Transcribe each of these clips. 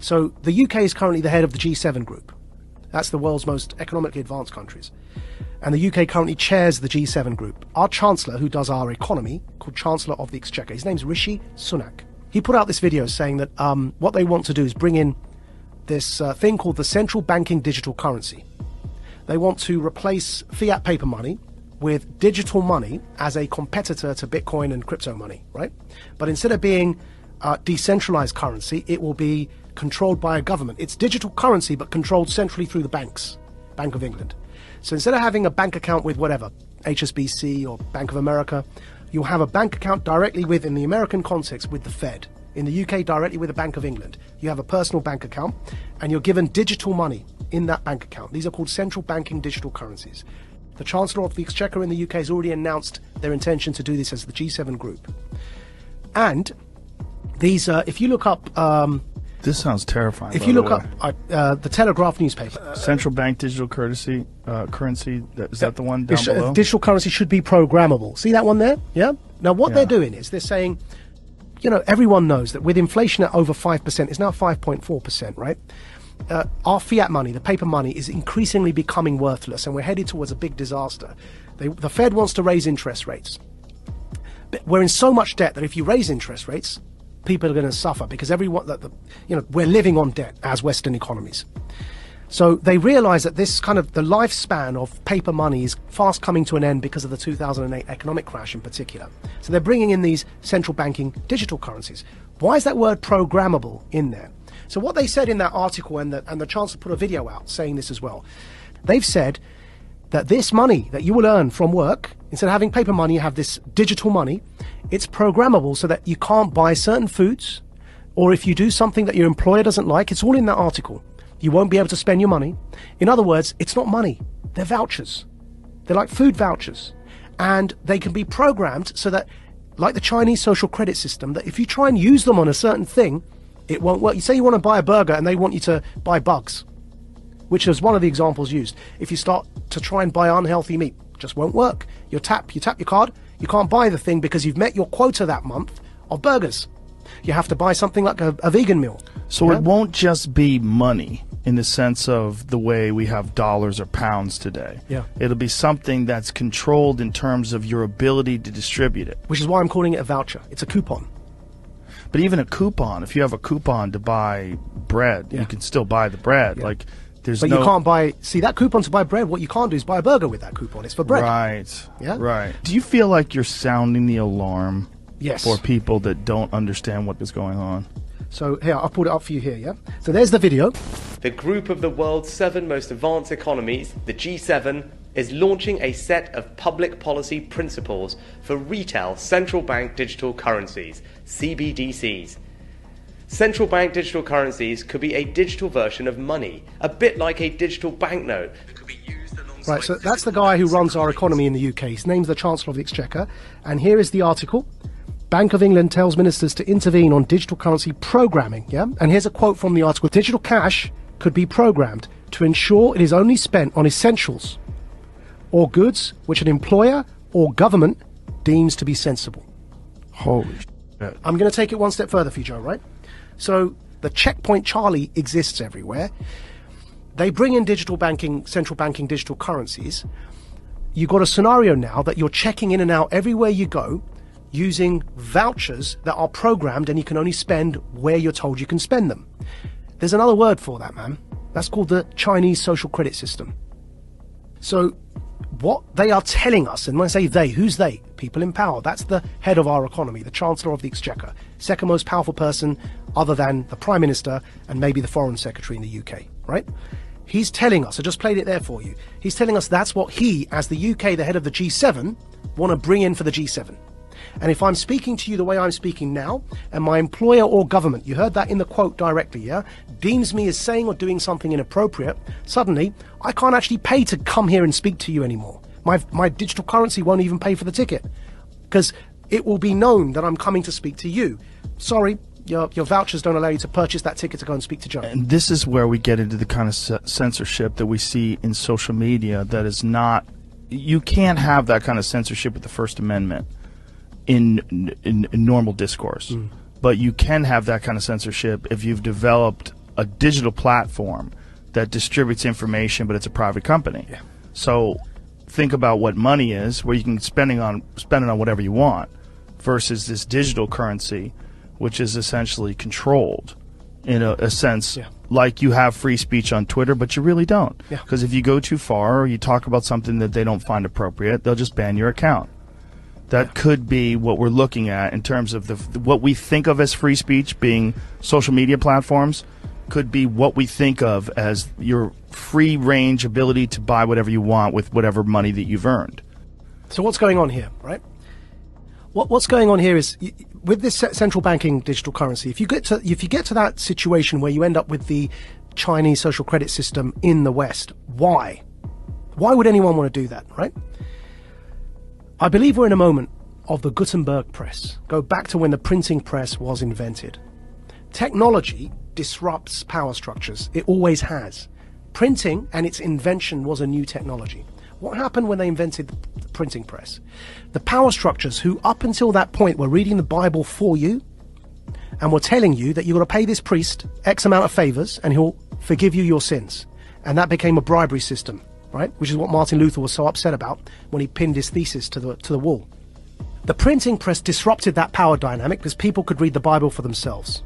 So the UK is currently the head of the G7 group. That's the world's most economically advanced countries. And the UK currently chairs the G7 group. Our Chancellor, who does our economy, called Chancellor of the Exchequer, his name's Rishi Sunak. He put out this video saying that what they want to do is bring in this thing called the central banking digital currency. They want to replace fiat paper money with digital money as a competitor to Bitcoin and crypto money, right? But instead of being decentralized currency, it will be controlled by a government. It's digital currency, but controlled centrally through the banks, Bank of England. So instead of having a bank account with whatever, HSBC or Bank of America, you'll have a bank account directly with, in the American context, with the Fed. In the UK, directly with the Bank of England. You have a personal bank account, and you're given digital money in that bank account. These are called central banking digital currencies. The Chancellor of the Exchequer in the UK has already announced their intention to do this as the G7 group. And these, if you look up... this sounds terrifying. If you look up the Telegraph newspaper... Central bank digital currency, is that the one down below? Digital currency should be programmable. See that one there? Yeah? Now, what they're doing is they're saying... You know, everyone knows that with inflation at over 5%, it's now 5.4%, right? Our fiat money, the paper money, is increasingly becoming worthless, and we're headed towards a big disaster. The Fed wants to raise interest rates. But we're in so much debt that if you raise interest rates, people are going to suffer because everyone, we're living on debt as Western economies. So they realize that this kind of the lifespan of paper money is fast coming to an end because of the 2008 economic crash in particular. So they're bringing in these central banking digital currencies. Why is that word programmable in there? So what they said in that article, and the Chancellor put a video out saying this as well, they've said that this money that you will earn from work, instead of having paper money, you have this digital money. It's programmable so that you can't buy certain foods, or if you do something that your employer doesn't like, it's all in that article. You won't be able to spend your money. In other words, it's not money. They're vouchers. They're like food vouchers. And they can be programmed so that, like the Chinese social credit system, that if you try and use them on a certain thing, it won't work. You say you want to buy a burger and they want you to buy bugs, which is one of the examples used. If you start to try and buy unhealthy meat, it just won't work. You tap your card, you can't buy the thing because you've met your quota that month of burgers. You have to buy something like a vegan meal. So it won't just be money in the sense of the way we have dollars or pounds today. Yeah. It'll be something that's controlled in terms of your ability to distribute it. Which is why I'm calling it a voucher. It's a coupon. But even a coupon, if you have a coupon to buy bread, you can still buy the bread. Yeah. Like, But you can't buy... See, that coupon to buy bread, what you can't do is buy a burger with that coupon. It's for bread. Right. Yeah? Right. Do you feel like you're sounding the alarm Yes. for people that don't understand what is going on? So here, I'll pull it up for you here, yeah? So there's the video. The group of the world's 7 most advanced economies, the G7, is launching a set of public policy principles for retail central bank digital currencies, CBDCs. Central bank digital currencies could be a digital version of money, a bit like a digital banknote that could be used alongside... Right, so that's the guy who runs our economy in the UK. His name's the Chancellor of the Exchequer. And here is the article. Bank of England tells ministers to intervene on digital currency programming, yeah? And here's a quote from the article. Digital cash could be programmed to ensure it is only spent on essentials or goods which an employer or government deems to be sensible. Holy shit. I'm going to take it one step further for you, Joe, right? So the checkpoint Charlie exists everywhere. They bring in digital banking, central banking digital currencies. You've got a scenario now that you're checking in and out everywhere you go using vouchers that are programmed, and you can only spend where you're told you can spend them. There's another word for that, man. That's called the Chinese social credit system. So what they are telling us, and when I say they, who's they? People in power. That's the head of our economy, the Chancellor of the Exchequer, second most powerful person other than the Prime Minister and maybe the Foreign Secretary in the UK, right? He's telling us, I just played it there for you, he's telling us that's what he, as the UK, the head of the G7, want to bring in for the G7. And if I'm speaking to you the way I'm speaking now, and my employer or government, you heard that in the quote directly, yeah, deems me as saying or doing something inappropriate, suddenly I can't actually pay to come here and speak to you anymore. My digital currency won't even pay for the ticket because it will be known that I'm coming to speak to you. Sorry, your vouchers don't allow you to purchase that ticket to go and speak to Joe. And this is where we get into the kind of censorship that we see in social media that is not... You can't have that kind of censorship with the First Amendment in normal discourse. But you can have that kind of censorship if you've developed a digital platform that distributes information, but it's a private company. Yeah. So think about what money is, where you can spend it on whatever you want, versus this digital currency, which is essentially controlled in a sense. Yeah. Like you have free speech on Twitter, but you really don't. Because if you go too far or you talk about something that they don't find appropriate, they'll just ban your account. That could be what we're looking at in terms of what we think of as free speech being social media platforms, could be what we think of as your free range ability to buy whatever you want with whatever money that you've earned. So what's going on here, right? What's going on here is, with this central banking digital currency, if you get to that situation where you end up with the Chinese social credit system in the West, why would anyone want to do that, right? I believe we're in a moment of the Gutenberg press. Go back to when the printing press was invented. Technology disrupts power structures. It always has. Printing and its invention was a new technology. What happened when they invented the printing press? The power structures, who up until that point were reading the Bible for you and were telling you that you've got to pay this priest X amount of favors and he'll forgive you your sins. And that became a bribery system, right? Which is what Martin Luther was so upset about when he pinned his thesis to the wall. The printing press disrupted that power dynamic because people could read the Bible for themselves.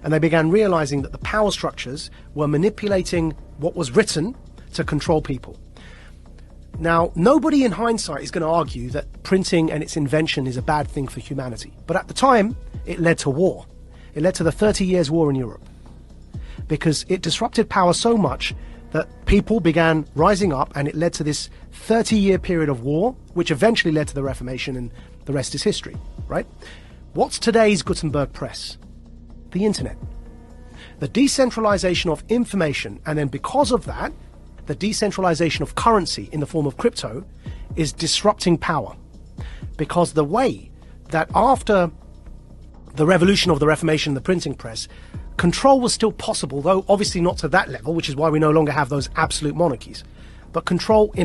And they began realizing that the power structures were manipulating what was written to control people. Now, nobody in hindsight is going to argue that printing and its invention is a bad thing for humanity. But at the time, it led to war. It led to the 30 Years' War in Europe. Because it disrupted power so much that people began rising up, and it led to this 30-year period of war, which eventually led to the Reformation, and the rest is history, right? What's today's Gutenberg press? The internet. The decentralization of information, and then because of that, the decentralization of currency in the form of crypto is disrupting power. Because the way that after the revolution of the Reformation and the printing press, control was still possible, though obviously not to that level, which is why we no longer have those absolute monarchies, but control in